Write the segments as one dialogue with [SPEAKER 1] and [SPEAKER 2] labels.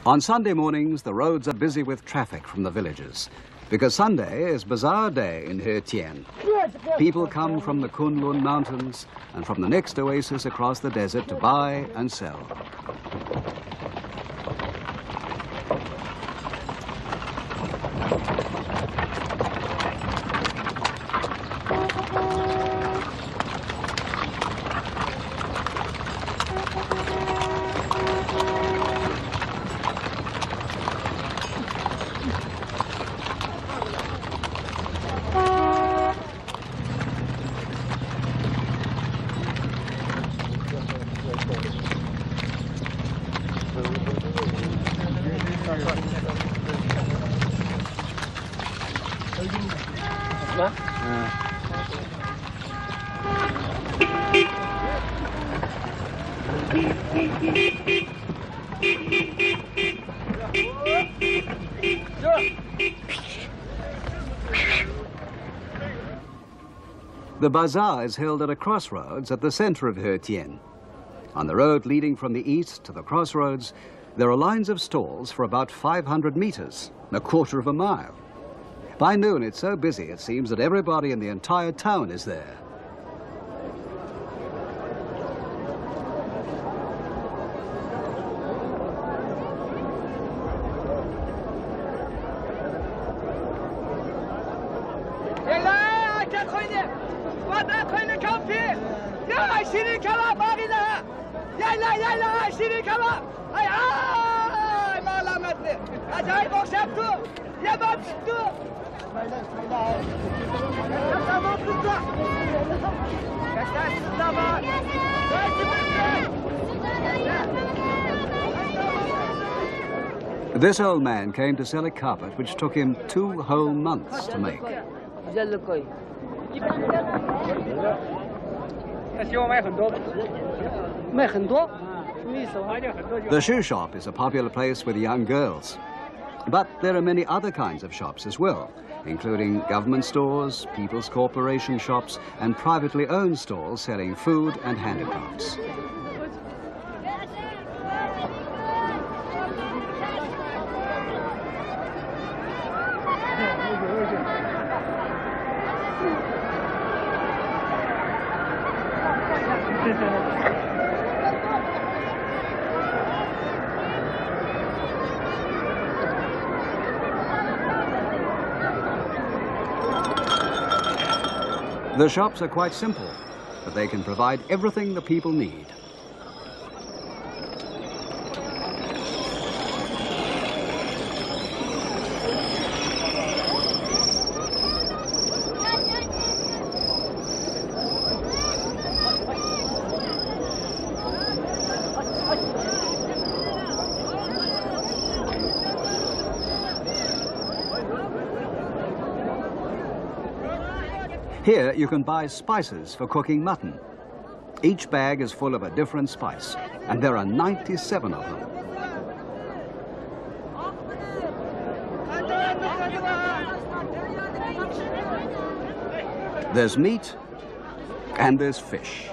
[SPEAKER 1] On Sunday mornings, the roads are busy with traffic from the villages, because Sunday is Bazaar Day in Hotan. People come from the Kunlun mountains and from the next oasis across the desert to buy and sell. The bazaar is held at a crossroads at the center of Hotan. On the road leading from the east to the crossroads, there are lines of stalls for about 500 meters, a quarter of a mile. By noon, it's so busy it seems that everybody in the entire town is there. This old man came to sell a carpet which took him 2 whole months to make. The shoe shop is a popular place with young girls. But there are many other kinds of shops as well, including government stores, people's corporation shops, and privately owned stalls selling food and handicrafts. The shops are quite simple, but they can provide everything the people need. Here you can buy spices for cooking mutton. Each bag is full of a different spice, and there are 97 of them. There's meat and there's fish.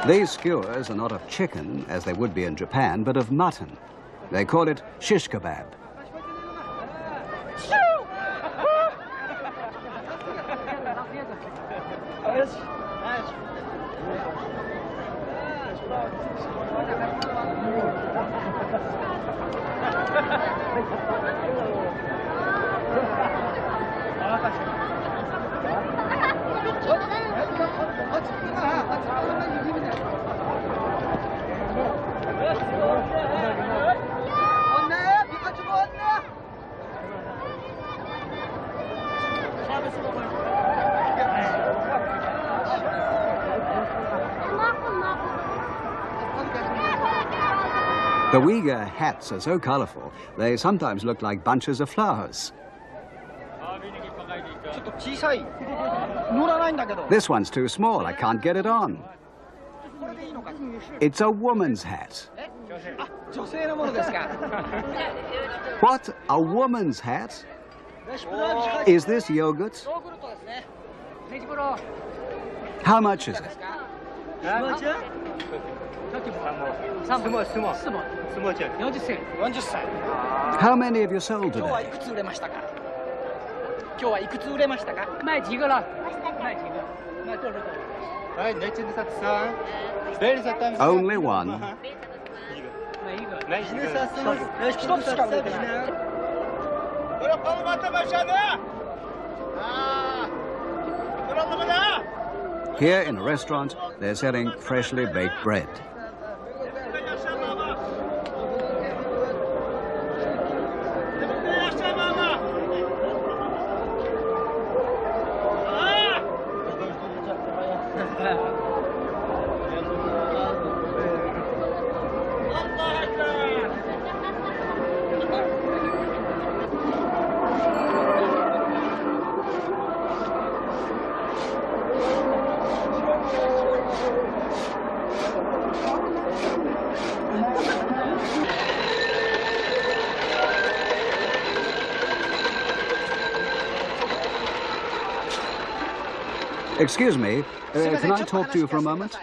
[SPEAKER 1] These skewers are not of chicken, as they would be in Japan, but of mutton. They call it shish kebab. The Uyghur hats are so colorful, they sometimes look like bunches of flowers. This one's too small, I can't get it on. It's a woman's hat. What? A woman's hat? Is this yogurt? How much is it? How many have you sold today? Only one. Here in a restaurant, they're selling freshly baked bread. Excuse me, can I talk to you for a moment?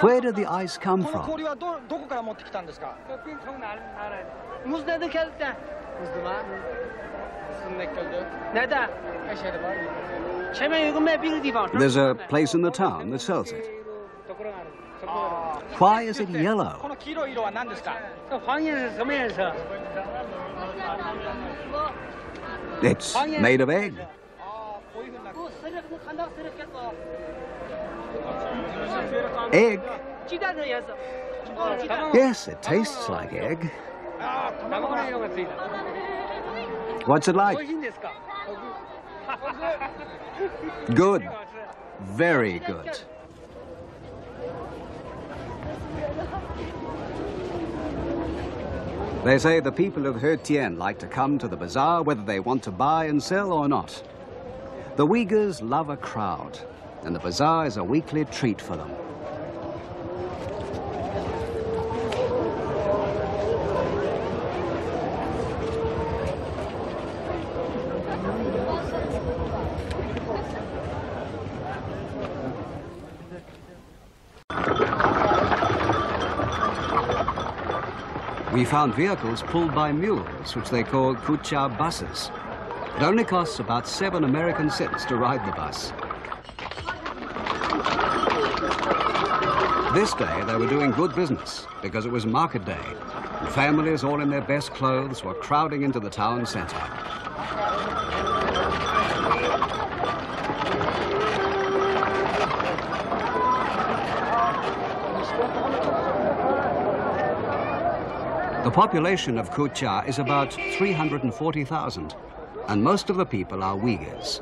[SPEAKER 1] Where did the ice come from? There's a place in the town that sells it. Why is it yellow? It's made of egg. Egg? Yes, it tastes like egg. What's it like? Good. Very good. They say the people of Hotan like to come to the bazaar whether they want to buy and sell or not. The Uyghurs love a crowd, and the bazaar is a weekly treat for them. We found vehicles pulled by mules, which they call Kuça buses. It only costs about 7 American cents to ride the bus. This day they were doing good business because it was market day, and families all in their best clothes were crowding into the town centre. The population of Kuça is about 340,000, and most of the people are Uyghurs.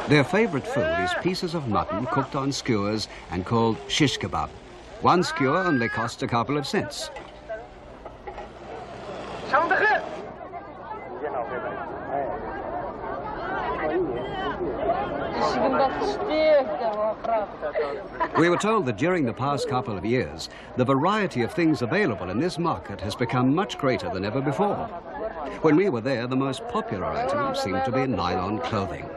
[SPEAKER 1] Their favorite food is pieces of mutton cooked on skewers and called shish kebab. One skewer only costs a couple of cents. We were told that during the past couple of years, the variety of things available in this market has become much greater than ever before. When we were there, the most popular item seemed to be nylon clothing.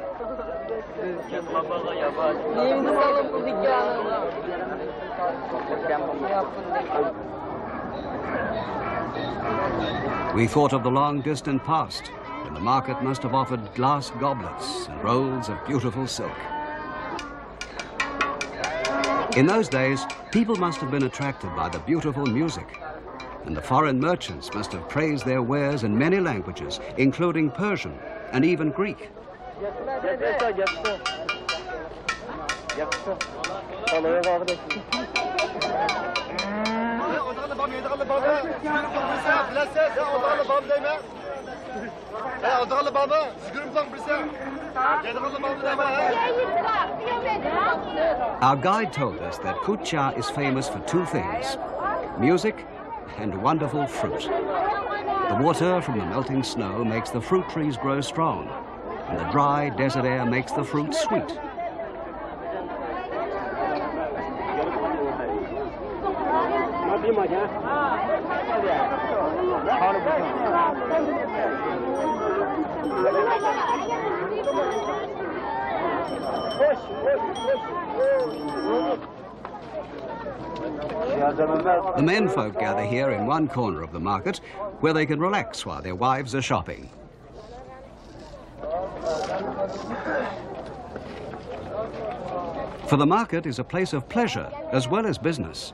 [SPEAKER 1] We thought of the long distant past, when the market must have offered glass goblets and rolls of beautiful silk. In those days, people must have been attracted by the beautiful music, and the foreign merchants must have praised their wares in many languages, including Persian and even Greek. Our guide told us that Kuça is famous for two things: music and wonderful fruit. The water from the melting snow makes the fruit trees grow strong, and the dry desert air makes the fruit sweet. The menfolk gather here in one corner of the market, where they can relax while their wives are shopping. For the market is a place of pleasure as well as business.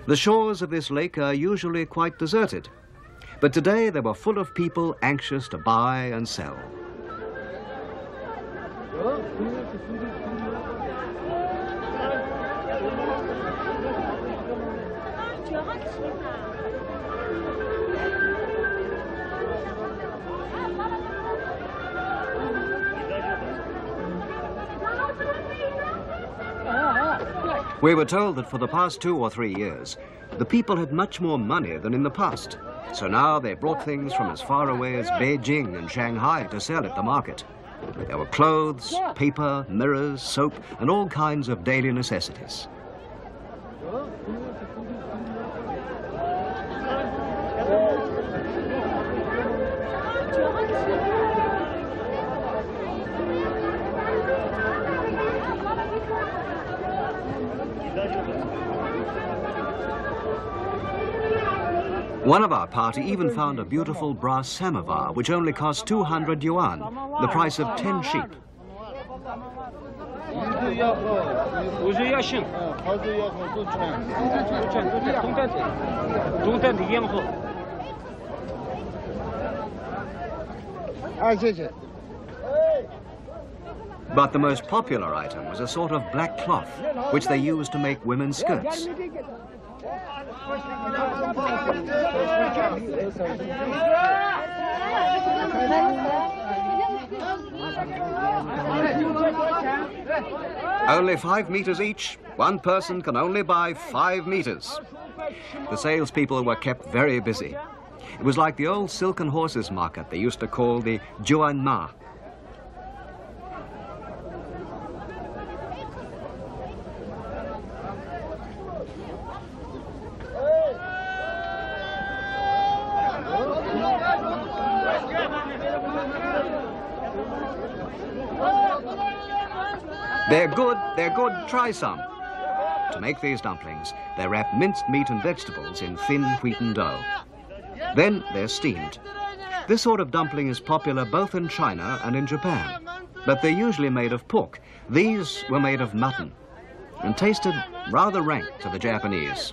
[SPEAKER 1] The shores of this lake are usually quite deserted, but today they were full of people anxious to buy and sell. We were told that for the past 2 or 3 years, the people had much more money than in the past. So now they brought things from as far away as Beijing and Shanghai to sell at the market. There were clothes, paper, mirrors, soap, and all kinds of daily necessities. One of our party even found a beautiful brass samovar, which only cost 200 yuan, the price of 10 sheep. But the most popular item was a sort of black cloth, which they used to make women's skirts. Only 5 meters each. One person can only buy 5 meters. The salespeople were kept very busy. It was like the old silk and horses market they used to call the Juan Ma. They're good, try some. To make these dumplings, they wrap minced meat and vegetables in thin wheaten dough. Then they're steamed. This sort of dumpling is popular both in China and in Japan, but they're usually made of pork. These were made of mutton and tasted rather rank to the Japanese.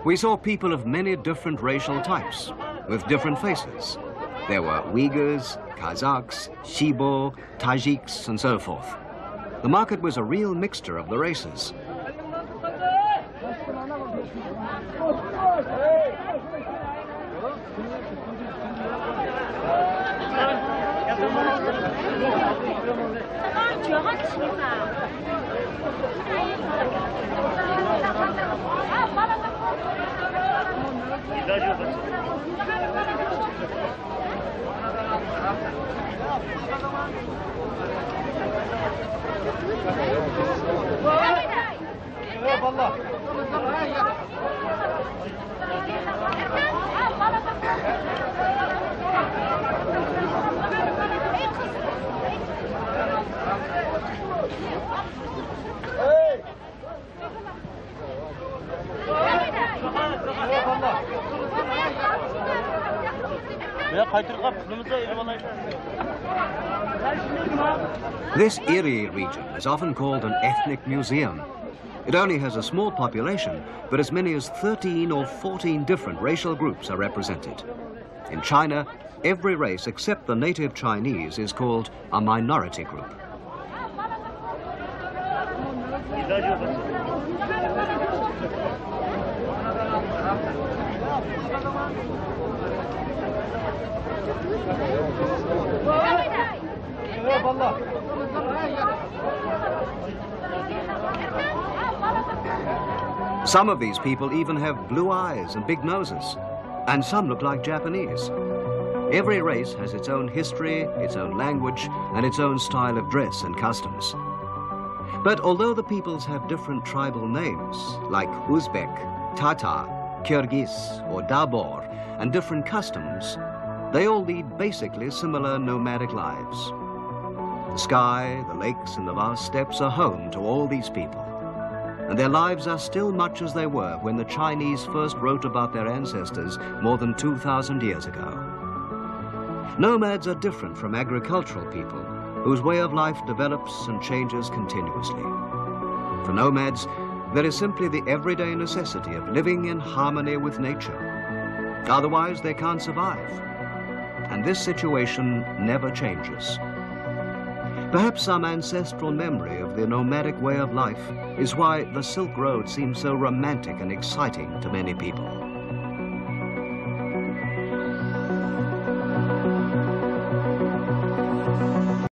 [SPEAKER 1] We saw people of many different racial types, with different faces. There were Uyghurs, Kazakhs, Shibo, Tajiks, and so forth. The market was a real mixture of the races. This eerie region is often called an ethnic museum. It only has a small population, but as many as 13 or 14 different racial groups are represented. In China, every race except the native Chinese is called a minority group. Some of these people even have blue eyes and big noses, and some look like Japanese. Every race has its own history, its own language, and its own style of dress and customs. But although the peoples have different tribal names, like Uzbek, Tatar, Kyrgyz, or Dabor, and different customs, they all lead basically similar nomadic lives. The sky, the lakes, and the vast steppes are home to all these people. And their lives are still much as they were when the Chinese first wrote about their ancestors more than 2,000 years ago. Nomads are different from agricultural people, whose way of life develops and changes continuously. For nomads, there is simply the everyday necessity of living in harmony with nature. Otherwise, they can't survive. And this situation never changes. Perhaps some ancestral memory of the nomadic way of life is why the Silk Road seems so romantic and exciting to many people.